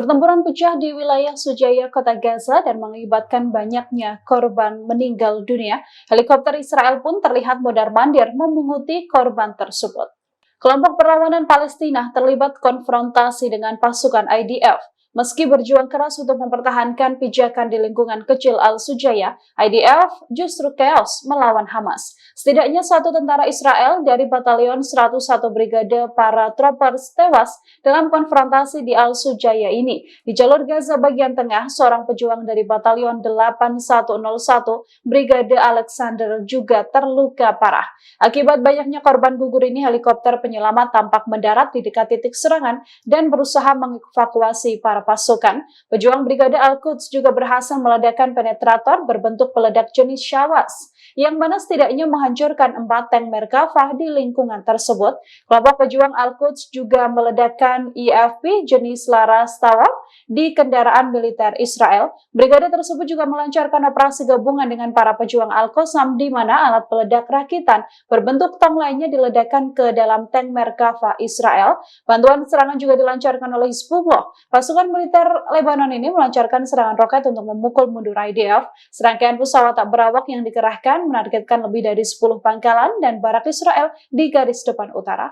Pertempuran pecah di wilayah Sujaya, Kota Gaza dan mengakibatkan banyaknya korban meninggal dunia. Helikopter Israel pun terlihat mondar-mandir memunguti korban tersebut. Kelompok perlawanan Palestina terlibat konfrontasi dengan pasukan IDF. Meski berjuang keras untuk mempertahankan pijakan di lingkungan kecil Al-Sujaya, IDF justru chaos melawan Hamas. Setidaknya satu tentara Israel dari Batalion 101 Brigade Paratroopers tewas dalam konfrontasi di Al-Sujaya ini. Di jalur Gaza bagian tengah, seorang pejuang dari Batalion 8101 Brigade Alexander juga terluka parah. Akibat banyaknya korban gugur ini, helikopter penyelamat tampak mendarat di dekat titik serangan dan berusaha mengevakuasi para pasukan. Pejuang Brigade Al-Quds juga berhasil meledakkan penetrator berbentuk peledak jenis Shawas, yang mana setidaknya menghancurkan 4 tank Merkava di lingkungan tersebut. Kelompok pejuang Al-Quds juga meledakkan IFP jenis Laras Tower di kendaraan militer Israel. Brigade tersebut juga melancarkan operasi gabungan dengan para pejuang Al-Qassam, di mana alat peledak rakitan berbentuk tong lainnya diledakkan ke dalam tank Merkava Israel. Bantuan serangan juga dilancarkan oleh Hizbullah. Pasukan militer Lebanon ini melancarkan serangan roket untuk memukul mundur IDF. Serangkaian pesawat tak berawak yang dikerahkan menargetkan lebih dari 10 pangkalan dan barak Israel di garis depan utara.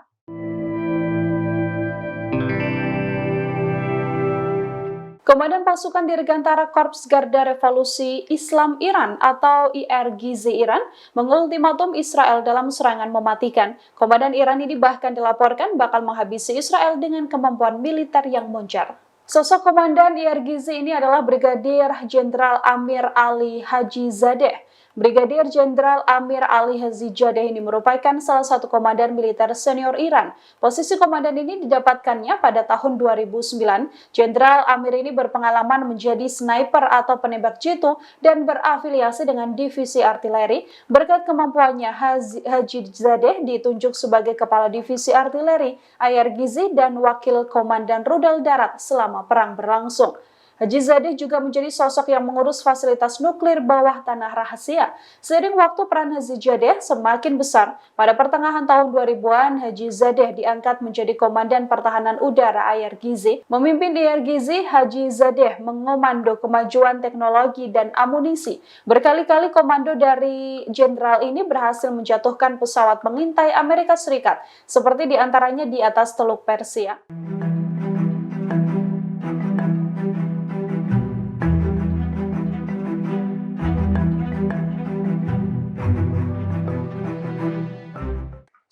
Komandan Pasukan Dirgantara Korps Garda Revolusi Islam Iran atau IRGZ Iran mengultimatum Israel dalam serangan mematikan. Komandan Iran ini bahkan dilaporkan bakal menghabisi Israel dengan kemampuan militer yang moncer. Sosok Komandan IRGZ ini adalah Brigadir Jenderal Amir Ali Hajizadeh. Brigadir Jenderal Amir Ali Hajizadeh ini merupakan salah satu komandan militer senior Iran. Posisi komandan ini didapatkannya pada tahun 2009. Jenderal Amir ini berpengalaman menjadi sniper atau penembak jitu dan berafiliasi dengan divisi artileri. Berkat kemampuannya, Hajizadeh ditunjuk sebagai Kepala Divisi Artileri IRGZ dan Wakil Komandan Rudal Darat selama perang berlangsung. Hajizadeh juga menjadi sosok yang mengurus fasilitas nuklir bawah tanah rahasia. Seiring waktu, peran Hajizadeh semakin besar. Pada pertengahan tahun 2000-an, Hajizadeh diangkat menjadi Komandan Pertahanan Udara IRGZ. Memimpin IRGZ, Hajizadeh mengomando kemajuan teknologi dan amunisi. Berkali-kali komando dari jenderal ini berhasil menjatuhkan pesawat pengintai Amerika Serikat, seperti diantaranya di atas Teluk Persia.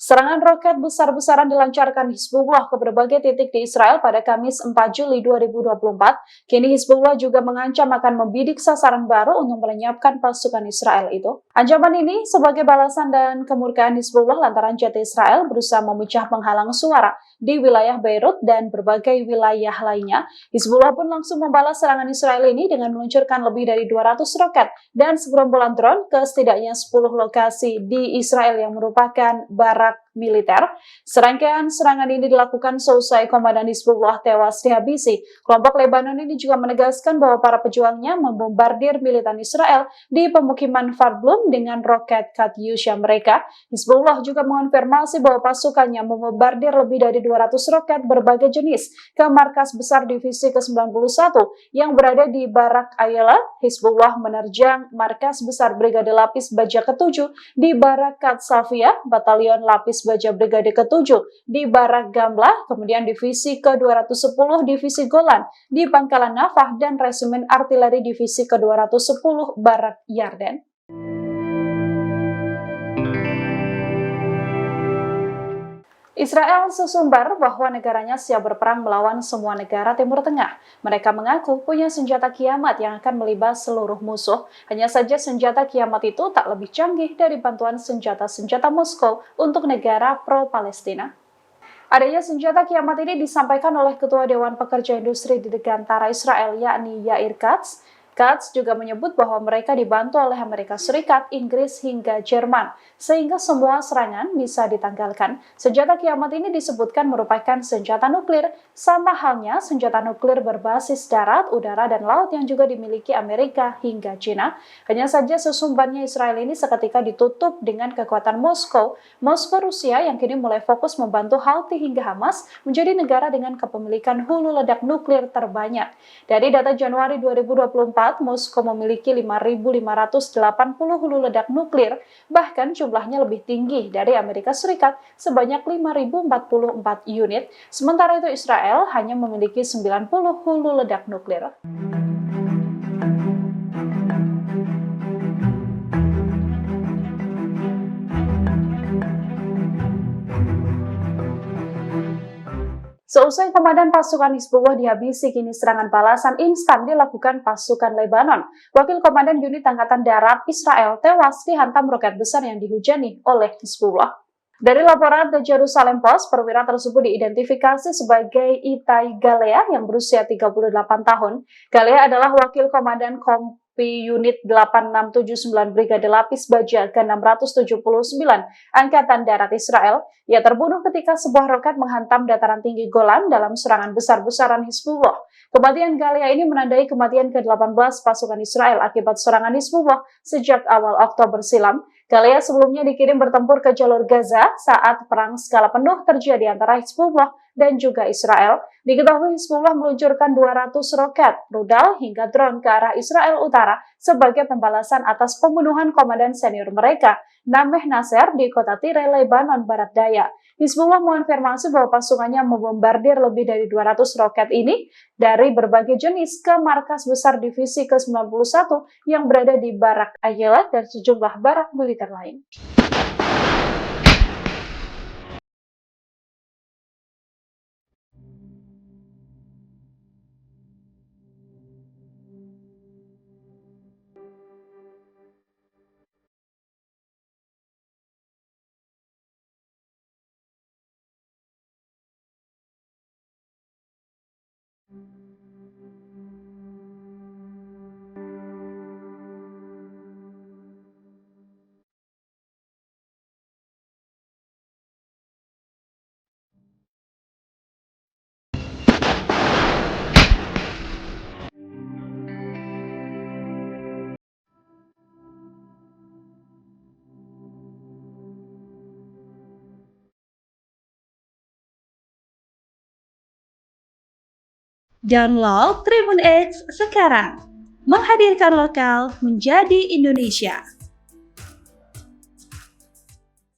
Serangan roket besar-besaran dilancarkan Hizbullah ke berbagai titik di Israel pada Kamis 4 Juli 2024. Kini Hizbullah juga mengancam akan membidik sasaran baru untuk melenyapkan pasukan Israel itu. Ancaman ini sebagai balasan dan kemurkaan Hizbullah lantaran jet Israel berusaha memecah penghalang suara di wilayah Beirut dan berbagai wilayah lainnya. Hizbullah pun langsung membalas serangan Israel ini dengan meluncurkan lebih dari 200 roket dan segerombolan drone ke setidaknya 10 lokasi di Israel yang merupakan barak militer. Serangkaian serangan ini dilakukan seusai Komandan Hizbullah tewas dihabisi. Kelompok Lebanon ini juga menegaskan bahwa para pejuangnya membombardir militan Israel di pemukiman Farblum dengan roket Katyusha mereka. Hizbullah juga mengonfirmasi bahwa pasukannya membombardir lebih dari 200 roket berbagai jenis ke markas besar divisi ke-91 yang berada di Barak Ayala. Hizbullah menerjang markas besar Brigade Lapis Baja ke-7 di Barak Katsafia, Batalion Lapis Baja Brigade ke-7 di Barak Gamla, kemudian divisi ke-210 Divisi Golan di Pangkalan Nafah dan Resimen Artileri Divisi ke-210 Barak Yarden. Israel sesumbar bahwa negaranya siap berperang melawan semua negara Timur Tengah. Mereka mengaku punya senjata kiamat yang akan melibas seluruh musuh. Hanya saja senjata kiamat itu tak lebih canggih dari bantuan senjata-senjata Moskow untuk negara pro-Palestina. Adanya senjata kiamat ini disampaikan oleh Ketua Dewan Pekerja Industri Dirgantara Israel, yakni Yair Katz. Katz juga menyebut bahwa mereka dibantu oleh Amerika Serikat, Inggris, hingga Jerman, sehingga semua serangan bisa ditanggalkan. Senjata kiamat ini disebutkan merupakan senjata nuklir, sama halnya senjata nuklir berbasis darat, udara, dan laut yang juga dimiliki Amerika hingga China. Hanya saja sesumbannya Israel ini seketika ditutup dengan kekuatan Moskow Rusia yang kini mulai fokus membantu Houthi hingga Hamas menjadi negara dengan kepemilikan hulu ledak nuklir terbanyak. Dari data Januari 2024, Moskow memiliki 5.580 hulu ledak nuklir, bahkan jumlahnya lebih tinggi dari Amerika Serikat sebanyak 5.044 unit, sementara itu Israel hanya memiliki 90 hulu ledak nuklir. Seusai komandan pasukan Hizbullah dihabisi, kini serangan balasan instan dilakukan pasukan Lebanon. Wakil komandan unit angkatan darat Israel tewas dihantam roket besar yang dihujani oleh Hizbullah. Dari laporan The Jerusalem Post, perwira tersebut diidentifikasi sebagai Itai Galea yang berusia 38 tahun. Galea adalah wakil komandan Kompi Unit 8679 Brigade Lapis Baja ke-679 Angkatan Darat Israel. Ia terbunuh ketika sebuah roket menghantam dataran tinggi Golan dalam serangan besar-besaran Hizbullah. Kematian Galea ini menandai kematian ke-18 pasukan Israel akibat serangan Hizbullah sejak awal Oktober silam. Galea sebelumnya dikirim bertempur ke jalur Gaza saat perang skala penuh terjadi antara Hizbullah dan juga Israel. Diketahui Hizbullah meluncurkan 200 roket, rudal, hingga drone ke arah Israel Utara sebagai pembalasan atas pembunuhan komandan senior mereka, Nameh Nasser, di kota Tire, Lebanon Barat Daya. Hizbullah mengonfirmasi bahwa pasukannya membombardir lebih dari 200 roket ini dari berbagai jenis ke markas besar divisi ke-91 yang berada di Barak Ayala dan sejumlah barak militer lain. Download Tribun X sekarang, menghadirkan lokal menjadi Indonesia.